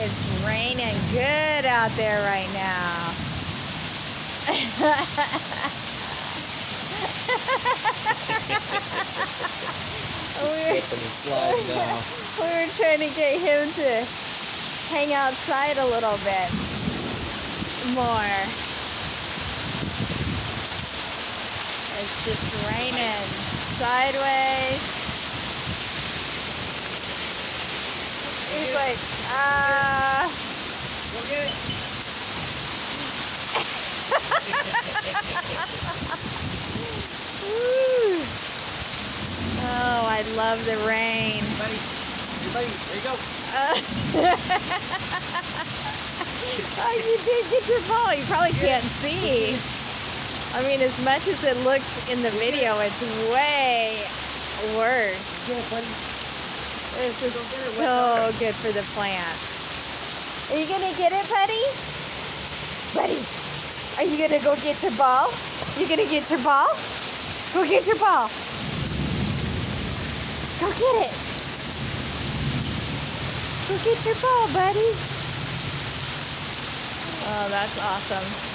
It's raining good out there right now. We were trying to get him to hang outside a little bit more. It's just raining sideways. He's like, Go get it. Oh, I love the rain. Buddy, there you go. Oh, you did get your ball. You probably can't see. I mean, as much as it looks in the video, it's way worse. Yeah, buddy. This is so good for the plant. Are you going to get it, buddy? Buddy, are you going to go get your ball? You going to get your ball? Go get your ball. Go get it. Go get your ball, buddy. Oh, that's awesome.